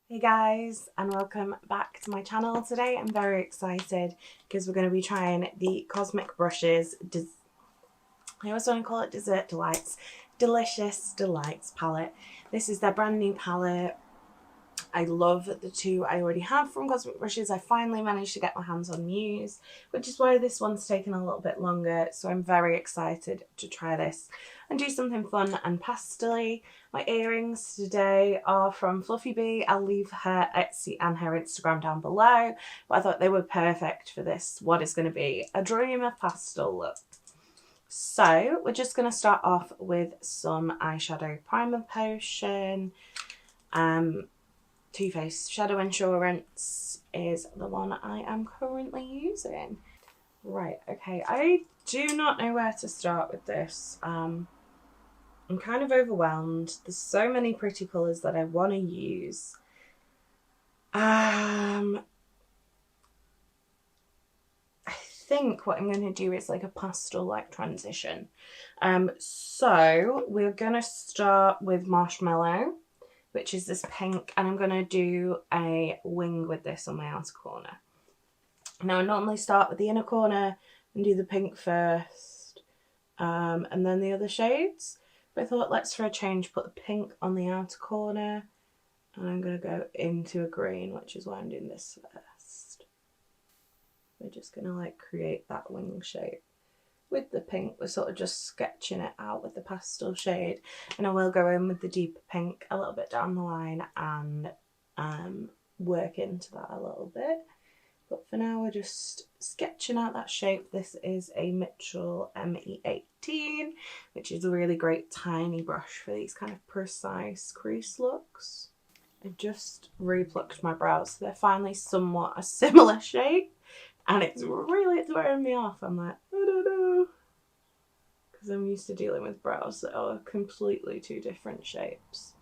Hey guys, and welcome back to my channel. Today I'm very excited because we're going to be trying the Cosmic Brushes, I always want to call it Dessert Delights, Delicious Delights palette. This is their brand new palette. I love the two I already have from Cosmic Brushes. I finally managed to get my hands on Muse, which is why this one's taken a little bit longer. So I'm very excited to try this and do something fun and pastel-y. My earrings today are from Fluffy Bee. I'll leave her Etsy and her Instagram down below, but I thought they were perfect for this, what is going to be a dream pastel look. So we're just going to start off with some eyeshadow primer potion. Too Faced Shadow Insurance is the one I am currently using. Right, okay, I do not know where to start with this. I'm kind of overwhelmed. There's so many pretty colours that I want to use. I think what I'm going to do is like a pastel-like transition. So we're going to start with Marshmallow, which is this pink, and I'm going to do a wing with this on my outer corner. Now I normally start with the inner corner and do the pink first, and then the other shades, but I thought let's for a change put the pink on the outer corner, and I'm going to go into a green, which is why I'm doing this first. We're just going to like create that wing shape. With the pink, we're sort of just sketching it out with the pastel shade, and I will go in with the deeper pink a little bit down the line and work into that a little bit. But for now, we're just sketching out that shape. This is a Mitchell ME18, which is a really great tiny brush for these kind of precise crease looks. I just replucked my brows, so they're finally somewhat a similar shape. And it's really throwing me off. I'm like, I don't know. Because I'm used to dealing with brows that are completely two different shapes.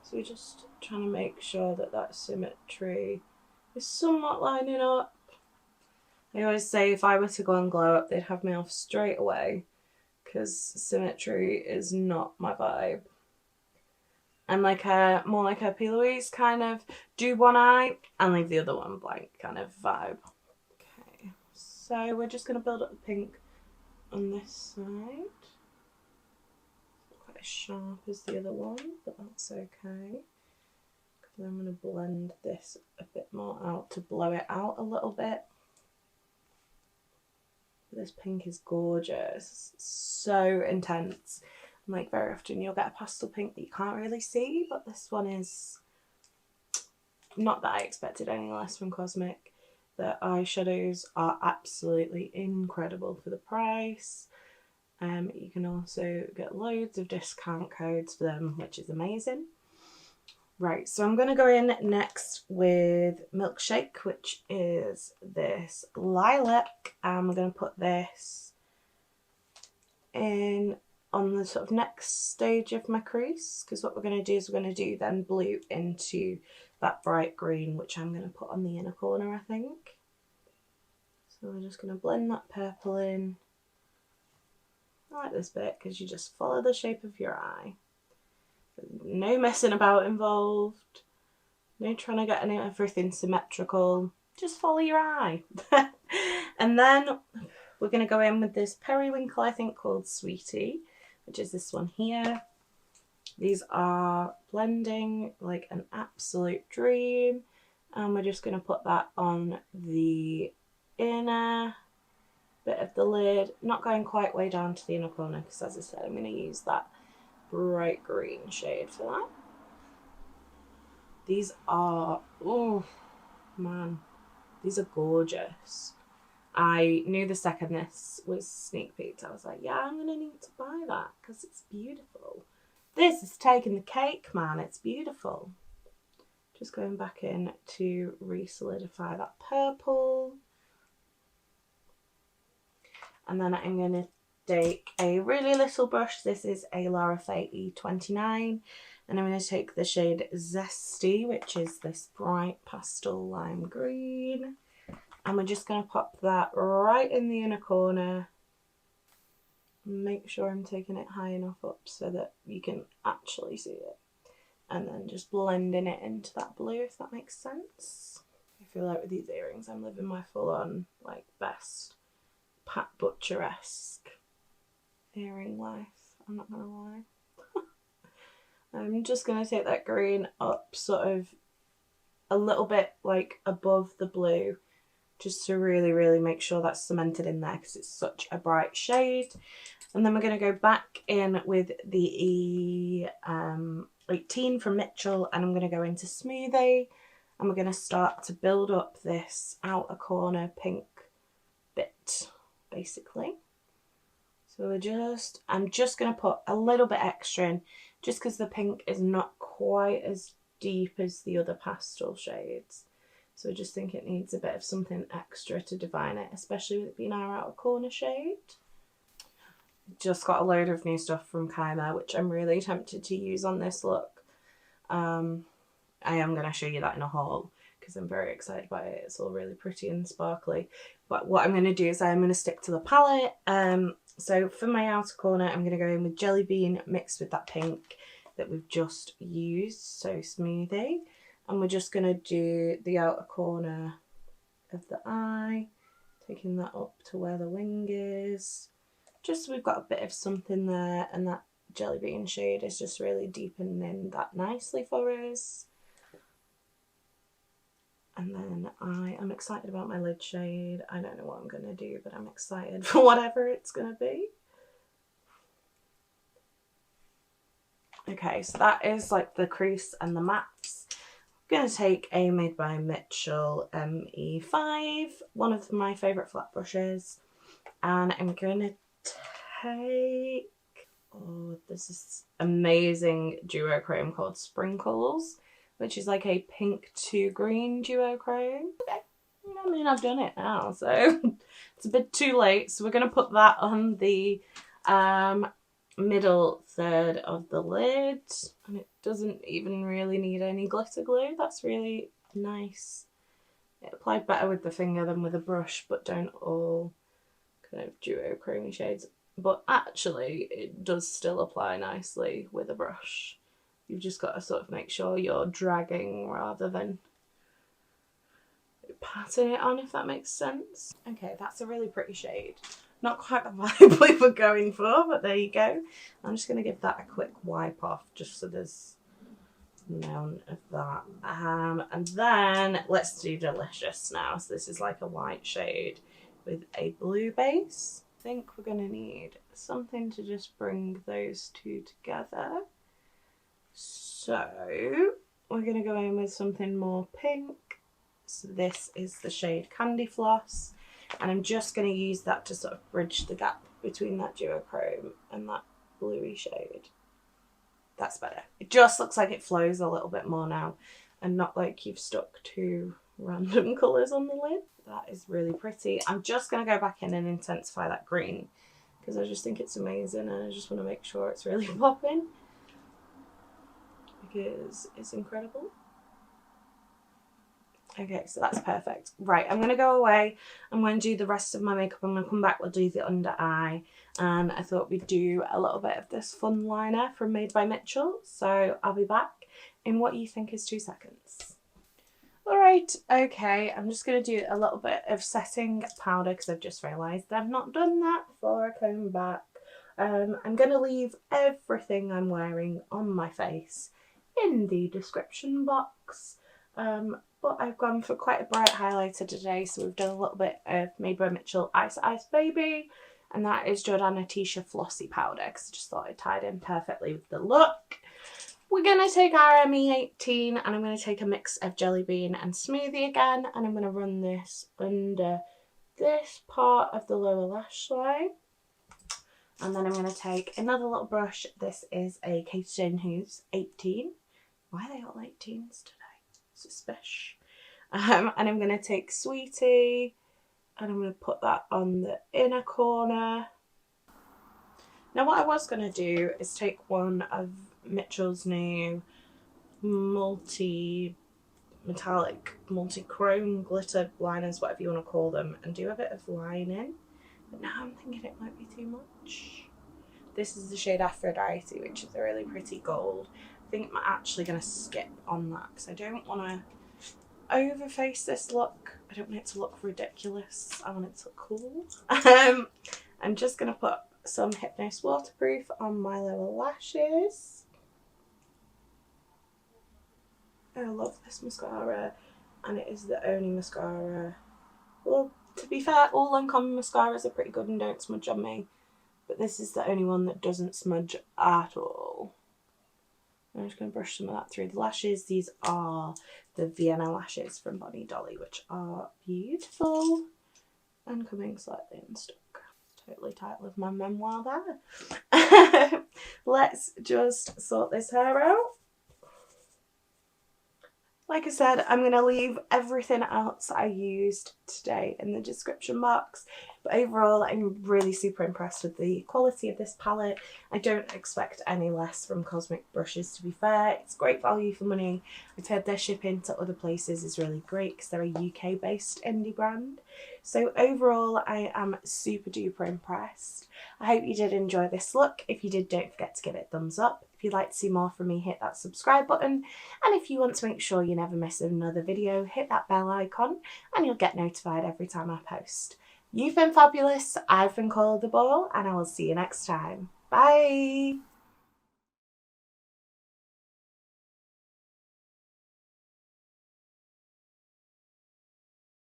So we're just trying to make sure that that symmetry is somewhat lining up. I always say if I were to go and glow up, they'd have me off straight away. Because symmetry is not my vibe. I'm like more like a P. Louise kind of do one eye and leave the other one blank kind of vibe. Okay, so we're just going to build up the pink on this side. Not quite as sharp as the other one, but that's okay. Because I'm going to blend this a bit more out to blow it out a little bit. This pink is gorgeous, it's so intense. Like very often you'll get a pastel pink that you can't really see, but this one is not that I expected any less from Cosmic. The eyeshadows are absolutely incredible for the price. You can also get loads of discount codes for them, which is amazing. Right, so I'm going to go in next with Milkshake, which is this lilac, and we're going to put this in on the sort of next stage of my crease, because what we're going to do is we're going to do then blue into that bright green, which I'm going to put on the inner corner, I think. So we're just going to blend that purple in. I like this bit because you just follow the shape of your eye. No messing about involved. No trying to get everything symmetrical. Just follow your eye. And then we're going to go in with this periwinkle, I think, called Sweetie, which is this one here. These are blending like an absolute dream. And we're just going to put that on the inner bit of the lid. Not going quite way down to the inner corner because, as I said, I'm going to use that bright green shade for that. These are, oh man, these are gorgeous. I knew the second this was sneak peeked, I was like, yeah, I'm going to need to buy that because it's beautiful. This is taking the cake, man. It's beautiful. Just going back in to re-solidify that purple. And then I'm going to take a really little brush. This is a Lara Faye E29. And I'm going to take the shade Zesty, which is this bright pastel lime green. And we're just going to pop that right in the inner corner. Make sure I'm taking it high enough up so that you can actually see it. and then just blending it into that blue, if that makes sense. I feel like with these earrings I'm living my full-on like best Pat Butcher-esque earring life, I'm not gonna lie. I'm just gonna take that green up sort of a little bit like above the blue, just to really make sure that's cemented in there because it's such a bright shade. And then we're going to go back in with the 18 from Mitchell, and I'm going to go into Smoothie, and we're going to start to build up this outer corner pink bit, basically. So I'm just going to put a little bit extra in, just because the pink is not quite as deep as the other pastel shades. So I just think it needs a bit of something extra to define it, especially with it being our outer corner shade. Just got a load of new stuff from Kaima, which I'm really tempted to use on this look. I am going to show you that in a haul because I'm very excited about it. It's all really pretty and sparkly. But what I'm going to do is I'm going to stick to the palette. So for my outer corner, I'm going to go in with Jelly Bean mixed with that pink that we've just used, so Smoothie. And we're just going to do the outer corner of the eye, taking that up to where the wing is. Just so we've got a bit of something there, and that Jelly Bean shade is just really deepening that nicely for us. And then I am excited about my lid shade. I don't know what I'm going to do, but I'm excited for whatever it's going to be. Okay, so that is like the crease and the mattes. I'm going to take a Made by Mitchell ME5, one of my favourite flat brushes, and I'm going to take, oh, this is amazing duochrome called Sprinkles, which is like a pink to green duochrome. Okay. I mean, I've done it now, so it's a bit too late. So we're going to put that on the middle third of the lid, and it doesn't even really need any glitter glue. That's really nice. It applied better with the finger than with a brush, but don't all kind of duochrome shades. But actually, it does still apply nicely with a brush. You've just got to sort of make sure you're dragging rather than patting it on, if that makes sense. Okay, that's a really pretty shade. Not quite the vibe we were going for, but there you go. I'm just going to give that a quick wipe off just so there's none of that. And then let's do Delicious now. So this is like a white shade with a blue base. I think we're going to need something to just bring those two together. So we're going to go in with something more pink. So this is the shade Candy Floss, and I'm just going to use that to sort of bridge the gap between that duochrome and that bluey shade. That's better. It just looks like it flows a little bit more now and not like you've stuck two random colours on the lid. That is really pretty. I'm just going to go back in and intensify that green because I just think it's amazing, and I just want to make sure it's really popping because it's incredible. Okay, so that's perfect. Right, I'm going to go away. I'm going to do the rest of my makeup. I'm going to come back, we'll do the under eye. And I thought we'd do a little bit of this fun liner from Made by Mitchell. So I'll be back in what you think is 2 seconds. Alright, okay, I'm just going to do a little bit of setting powder because I've just realised I've not done that before I come back. I'm going to leave everything I'm wearing on my face in the description box. But I've gone for quite a bright highlighter today, so we've done a little bit of Made by Mitchell Ice Ice Baby, and that is Jordana Tisha Flossie powder because I just thought it tied in perfectly with the look. We're going to take our ME18 and I'm going to take a mix of Jelly Bean and Smoothie again, and I'm going to run this under this part of the lower lash line. And then I'm going to take another little brush. This is a Katie Jane Who's 18. Why are they all 18s today? Suspicious. And I'm going to take Sweetie and I'm going to put that on the inner corner. Now what I was going to do is take one of Mitchell's new multi-metallic, multi-chrome glitter liners, whatever you want to call them, and do a bit of lining. But now I'm thinking it might be too much. This is the shade Aphrodite, which is a really pretty gold. think I'm actually going to skip on that because I don't want to overface this look. I don't want it to look ridiculous. I want it to look cool. I'm just going to put some Hypnose Waterproof on my lower lashes. I love this mascara, and it is the only mascara. Well, to be fair, all Lancome mascaras are pretty good and don't smudge on me, but this is the only one that doesn't smudge at all. I'm just going to brush some of that through the lashes. These are the Viennna lashes from Bonnie Dolly, which are beautiful and coming slightly unstuck. Totally title of my memoir there. Let's just sort this hair out. Like I said, I'm going to leave everything else I used today in the description box. But overall, I'm really super impressed with the quality of this palette. I don't expect any less from Cosmic Brushes, to be fair. It's great value for money. I've heard their shipping to other places is really great because they're a UK-based indie brand. So overall, I am super duper impressed. I hope you did enjoy this look. If you did, don't forget to give it a thumbs up. If you'd like to see more from me, hit that subscribe button. And if you want to make sure you never miss another video, hit that bell icon and you'll get notified every time I post. You've been fabulous, I've been Called the Ball, and I will see you next time. Bye!